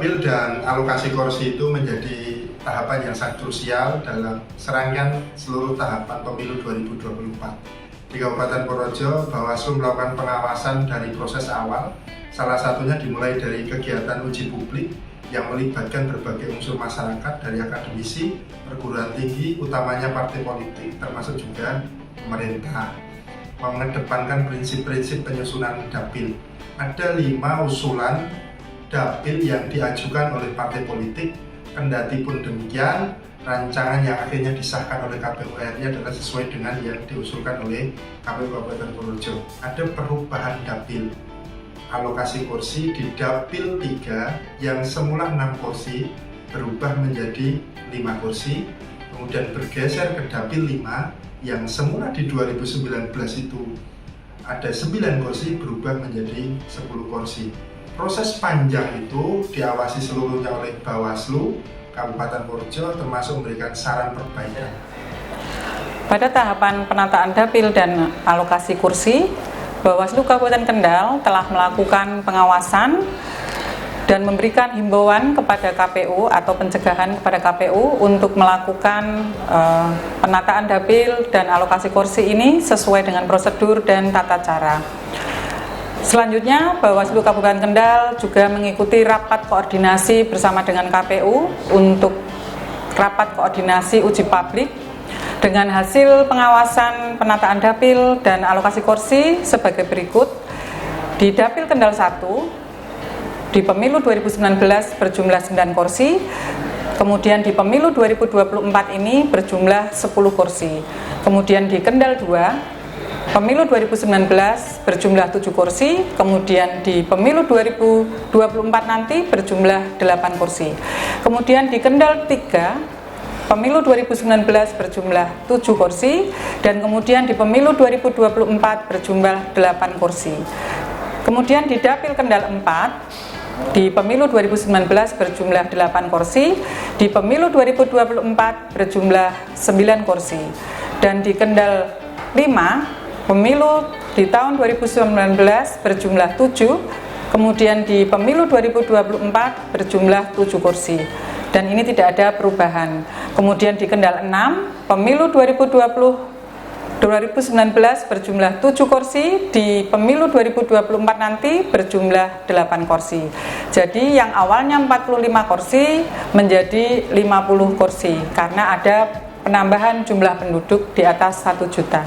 dapil dan alokasi kursi itu menjadi tahapan yang sangat krusial dalam serangkaian seluruh tahapan pemilu 2024. Di Kabupaten Purworejo, Bawaslu melakukan pengawasan dari proses awal, salah satunya dimulai dari kegiatan uji publik yang melibatkan berbagai unsur masyarakat dari akademisi, perguruan tinggi, utamanya partai politik, termasuk juga pemerintah, mengedepankan prinsip-prinsip penyusunan dapil. Ada 5 usulan dapil yang diajukan oleh partai politik. Kendati pun demikian, rancangan yang akhirnya disahkan oleh KPU RI adalah sesuai dengan yang diusulkan oleh KPU Kabupaten Purworejo. Ada perubahan dapil. Alokasi kursi di dapil 3 yang semula 6 kursi berubah menjadi 5 kursi, kemudian bergeser ke dapil 5 yang semula di 2019 itu ada 9 kursi berubah menjadi 10 kursi. Proses panjang itu diawasi seluruhnya oleh Bawaslu Kabupaten Purworejo, termasuk memberikan saran perbaikan. Pada tahapan penataan dapil dan alokasi kursi, Bawaslu Kabupaten Kendal telah melakukan pengawasan dan memberikan himbauan kepada KPU atau pencegahan kepada KPU untuk melakukan penataan dapil dan alokasi kursi ini sesuai dengan prosedur dan tata cara. Selanjutnya, Bawaslu Kabupaten Kendal juga mengikuti rapat koordinasi bersama dengan KPU untuk rapat koordinasi uji publik dengan hasil pengawasan penataan dapil dan alokasi kursi sebagai berikut. Di Dapil Kendal 1, di pemilu 2019 berjumlah 9 kursi, kemudian di pemilu 2024 ini berjumlah 10 kursi. Kemudian di Kendal 2, pemilu 2019 berjumlah 7 kursi, kemudian di pemilu 2024 nanti berjumlah 8 kursi. Kemudian di Kendal 3, pemilu 2019 berjumlah 7 kursi, dan kemudian di pemilu 2024 berjumlah 8 kursi. Kemudian di Dapil Kendal 4, di pemilu 2019 berjumlah 8 kursi, di pemilu 2024 berjumlah 9 kursi, dan di Kendal 5, pemilu di tahun 2019 berjumlah 7, kemudian di pemilu 2024 berjumlah 7 kursi, dan ini tidak ada perubahan. Kemudian di Kendal 6, pemilu 2019 berjumlah 7 kursi, di pemilu 2024 nanti berjumlah 8 kursi. Jadi yang awalnya 45 kursi menjadi 50 kursi karena ada penambahan jumlah penduduk di atas 1 juta.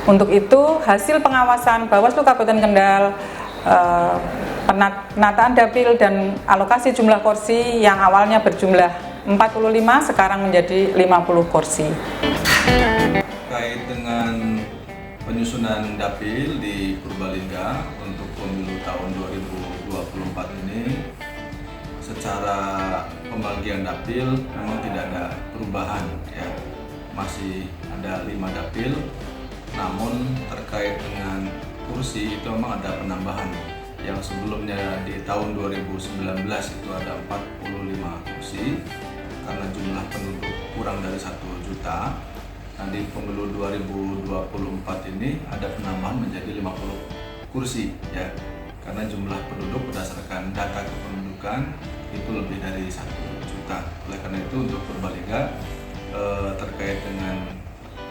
Untuk itu, hasil pengawasan Bawaslu Kabupaten Kendal, penataan dapil dan alokasi jumlah kursi yang awalnya berjumlah 45 sekarang menjadi 50 kursi. Terkait dengan penyusunan dapil di Purbalingga untuk pemilu tahun 2024 ini, secara pembagian dapil memang tidak ada perubahan, ya. Masih ada 5 dapil. Namun terkait dengan kursi itu memang ada penambahan. Yang sebelumnya di tahun 2019 itu ada 45 kursi karena jumlah penduduk kurang dari 1 juta. Nah, di pemilu 2024 ini ada penambahan menjadi 50 kursi, ya, karena jumlah penduduk berdasarkan data kependudukan itu lebih dari 1 juta. Oleh karena itu untuk Purbalingga terkait dengan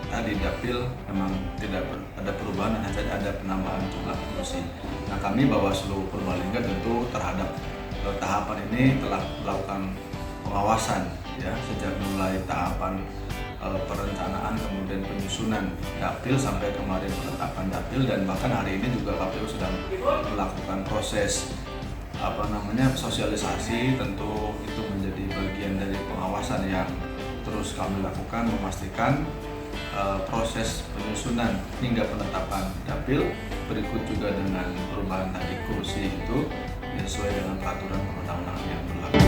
tadi dapil memang tidak ada perubahan, hanya saja ada penambahan jumlah kursi. Nah, kami Bawaslu Purbalingga tentu terhadap tahapan ini telah melakukan pengawasan, ya, sejak mulai tahapan perencanaan, kemudian penyusunan dapil sampai kemarin penetapan dapil, dan bahkan hari ini juga KPU sedang melakukan proses sosialisasi. Tentu itu menjadi bagian dari pengawasan yang terus kami lakukan, memastikan proses penyusunan hingga penetapan dapil berikut juga dengan perubahan tadi kursi itu sesuai dengan peraturan perundang-undangan yang berlaku.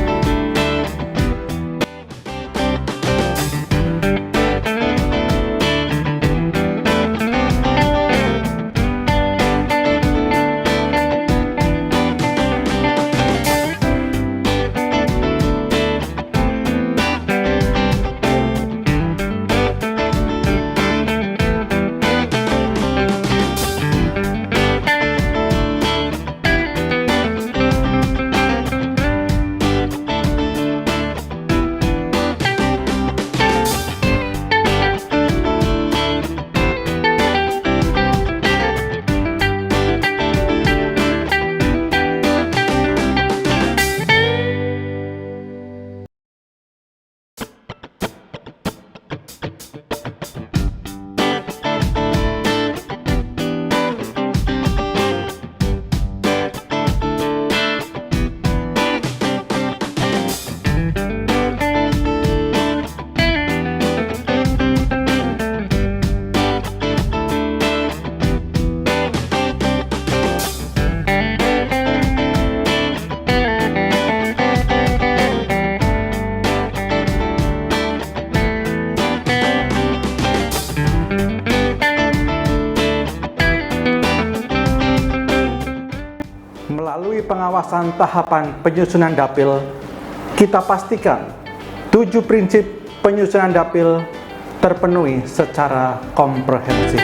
Melalui pengawasan tahapan penyusunan dapil, kita pastikan 7 prinsip penyusunan dapil terpenuhi secara komprehensif.